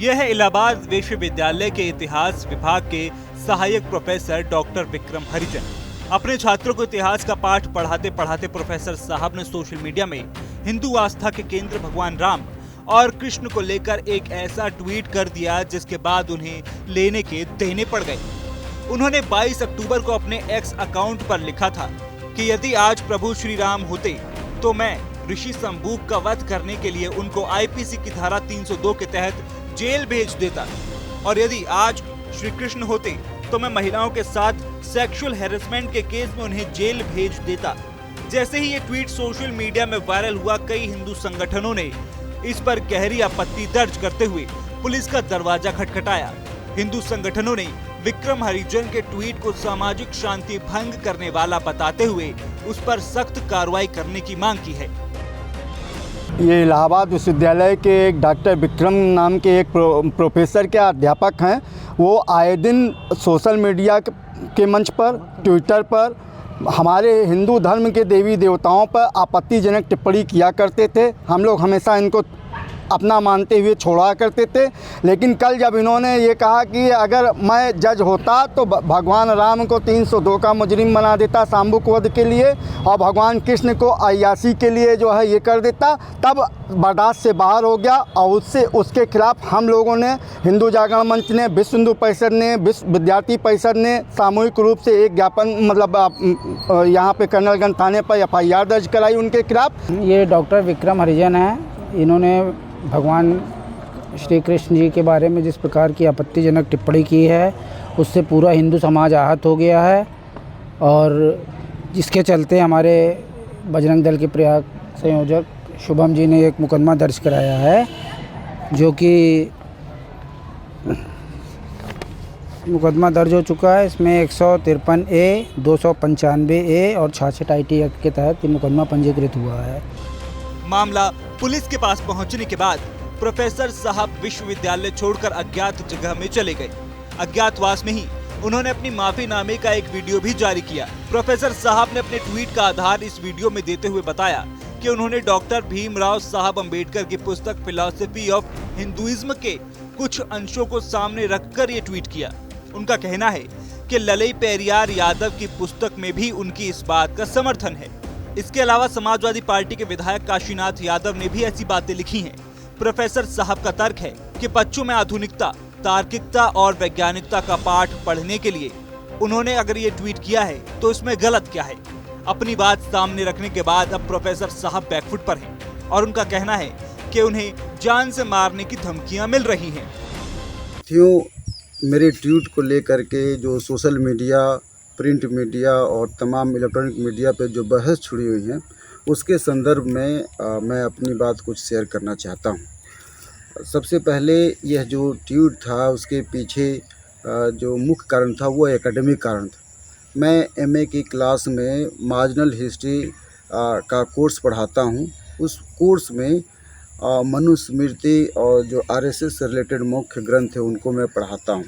यह है इलाहाबाद विश्वविद्यालय के इतिहास विभाग के सहायक प्रोफेसर डॉक्टर विक्रम हरिजन। अपने छात्रों को इतिहास का पाठ पढ़ाते पढ़ाते प्रोफेसर साहब ने सोशल मीडिया में हिंदू आस्था के केंद्र भगवान राम और कृष्ण को लेकर एक ऐसा ट्वीट कर दिया जिसके बाद उन्हें लेने के देने पड़ गए। उन्होंने 22 अक्टूबर को अपने एक्स अकाउंट पर लिखा था कि यदि आज प्रभु श्री राम होते तो मैं ऋषि शंभू का वध करने के लिए उनको आईपीसी की धारा 302 के तहत जेल भेज देता, और यदि आज श्री कृष्ण होते तो मैं महिलाओं के साथ सेक्सुअल हैरेसमेंट के केस में उन्हें जेल भेज देता। जैसे ही ये ट्वीट सोशल मीडिया में वायरल हुआ, कई हिंदू संगठनों ने इस पर गहरी आपत्ति दर्ज करते हुए पुलिस का दरवाजा खटखटाया। हिंदू संगठनों ने विक्रम हरिजन के ट्वीट को सामाजिक शांति भंग करने वाला बताते हुए उस पर सख्त कार्रवाई करने की मांग की है। ये इलाहाबाद विश्वविद्यालय के एक डॉक्टर विक्रम नाम के एक प्रोफेसर के अध्यापक हैं। वो आए दिन सोशल मीडिया के मंच पर, ट्विटर पर हमारे हिंदू धर्म के देवी देवताओं पर आपत्तिजनक टिप्पणी किया करते थे। हम लोग हमेशा इनको अपना मानते हुए छोड़ा करते थे, लेकिन कल जब इन्होंने ये कहा कि अगर मैं जज होता तो भगवान राम को 302 का मुजरिम बना देता शंभू वध के लिए, और भगवान कृष्ण को अय्यासी के लिए जो है ये कर देता, तब बर्दाश्त से बाहर हो गया। और उसके खिलाफ हम लोगों ने, हिंदू जागरण मंच ने, विश्व हिंदू परिषद ने, विश्व विद्यार्थी परिषद ने सामूहिक रूप से एक ज्ञापन यहाँ पे कर्नलगंज थाने पर FIR दर्ज कराई उनके खिलाफ। ये डॉक्टर विक्रम हरिजन है। इन्होंने भगवान श्री कृष्ण जी के बारे में जिस प्रकार की आपत्तिजनक टिप्पणी की है, उससे पूरा हिंदू समाज आहत हो गया है, और जिसके चलते हमारे बजरंग दल के प्रयाग संयोजक शुभम जी ने एक मुकदमा दर्ज कराया है, जो कि मुकदमा दर्ज हो चुका है। इसमें 153A, 295A और 66 IT एक्ट के तहत ये मुकदमा पंजीकृत हुआ है। मामला पुलिस के पास पहुंचने के बाद प्रोफेसर साहब विश्वविद्यालय छोड़कर अज्ञात जगह में चले गए। अज्ञातवास में ही उन्होंने अपनी माफीनामे का एक वीडियो भी जारी किया। प्रोफेसर साहब ने अपने ट्वीट का आधार इस वीडियो में देते हुए बताया कि उन्होंने डॉक्टर भीमराव साहब अंबेडकर की पुस्तक फिलॉसफी ऑफ हिंदुइज्म के कुछ अंशों को सामने रखकर ये ट्वीट किया। उनका कहना है कि ललई पेरियार यादव की पुस्तक में भी उनकी इस बात का समर्थन है। इसके अलावा समाजवादी पार्टी के विधायक काशीनाथ यादव ने भी ऐसी बातें लिखी हैं। प्रोफेसर साहब का तर्क है कि बच्चों में आधुनिकता, तार्किकता और वैज्ञानिकता का पाठ पढ़ने के लिए उन्होंने अगर ये ट्वीट किया है तो इसमें गलत क्या है। अपनी बात सामने रखने के बाद अब प्रोफेसर साहब बैकफुट पर हैं और उनका कहना है कि उन्हें जान से मारने की धमकियां मिल रही हैं। मेरे ट्वीट को लेकर के जो सोशल मीडिया, प्रिंट मीडिया और तमाम इलेक्ट्रॉनिक मीडिया पे जो बहस छुड़ी हुई है, उसके संदर्भ में मैं अपनी बात कुछ शेयर करना चाहता हूँ। सबसे पहले यह जो ट्वीट था उसके पीछे जो मुख्य कारण था वो एकेडमिक कारण था। मैं MA की क्लास में मार्जिनल हिस्ट्री का कोर्स पढ़ाता हूँ। उस कोर्स में मनुस्मृति और जो RSS से रिलेटेड मुख्य ग्रंथ है उनको मैं पढ़ाता हूँ,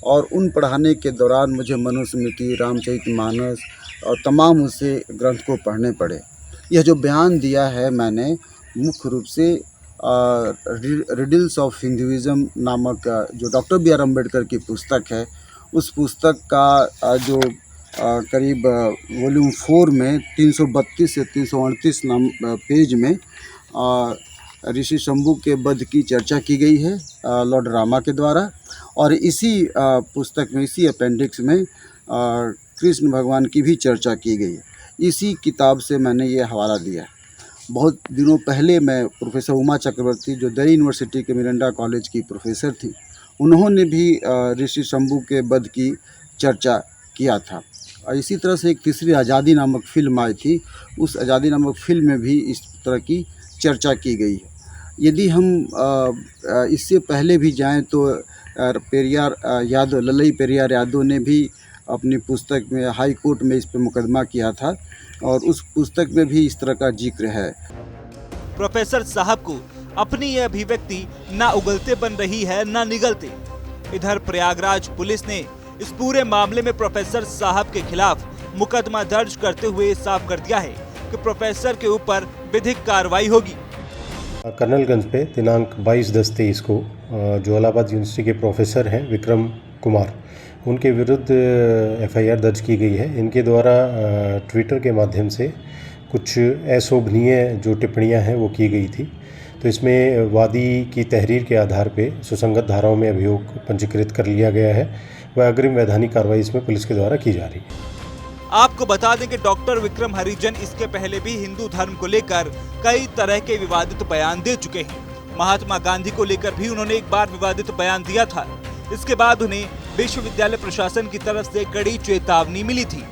और उन पढ़ाने के दौरान मुझे मनुस्मृति, रामचरितमानस और तमाम उससे ग्रंथ को पढ़ने पड़े। यह जो बयान दिया है मैंने मुख्य रूप से रिडल्स ऑफ हिंदुइज्म नामक जो डॉक्टर BR अम्बेडकर की पुस्तक है, उस पुस्तक का जो करीब वॉल्यूम 4 में 332 से 338 पेज में ऋषि शंभू के वध की चर्चा की गई है लॉर्ड रामा के द्वारा, और इसी पुस्तक में, इसी अपेंडिक्स में कृष्ण भगवान की भी चर्चा की गई है। इसी किताब से मैंने ये हवाला दिया। बहुत दिनों पहले मैं प्रोफेसर उमा चक्रवर्ती, जो दिल्ली यूनिवर्सिटी के मिरांडा कॉलेज की प्रोफेसर थी, उन्होंने भी ऋषि शंभू के वध की चर्चा किया था। और इसी तरह से एक तीसरी आज़ादी नामक फिल्म आई थी, उस आज़ादी नामक फिल्म में भी इस तरह की चर्चा की गई है। यदि हम इससे पहले भी जाएं तो पेरियार यादव, ललई पेरियार यादव ने भी अपनी पुस्तक में हाई कोर्ट में इस पर मुकदमा किया था, और उस पुस्तक में भी इस तरह का जिक्र है। प्रोफेसर साहब को अपनी यह अभिव्यक्ति ना उगलते बन रही है ना निगलते। इधर प्रयागराज पुलिस ने इस पूरे मामले में प्रोफेसर साहब के खिलाफ मुकदमा दर्ज करते हुए साफ कर दिया है कि प्रोफेसर के ऊपर विधिक कार्रवाई होगी। कर्नलगंज पे दिनांक 22/10/23 को जो इलाहाबाद यूनिवर्सिटी के प्रोफेसर हैं विक्रम कुमार, उनके विरुद्ध FIR दर्ज की गई है। इनके द्वारा ट्विटर के माध्यम से कुछ अशोभनीय जो टिप्पणियां हैं वो की गई थी। तो इसमें वादी की तहरीर के आधार पे सुसंगत धाराओं में अभियोग पंजीकृत कर लिया गया है व अग्रिम वैधानिक कार्रवाई इसमें पुलिस के द्वारा की जा रही है। आपको बता दें कि डॉक्टर विक्रम हरिजन इसके पहले भी हिंदू धर्म को लेकर कई तरह के विवादित बयान दे चुके हैं। महात्मा गांधी को लेकर भी उन्होंने एक बार विवादित बयान दिया था। इसके बाद उन्हें विश्वविद्यालय प्रशासन की तरफ से कड़ी चेतावनी मिली थी।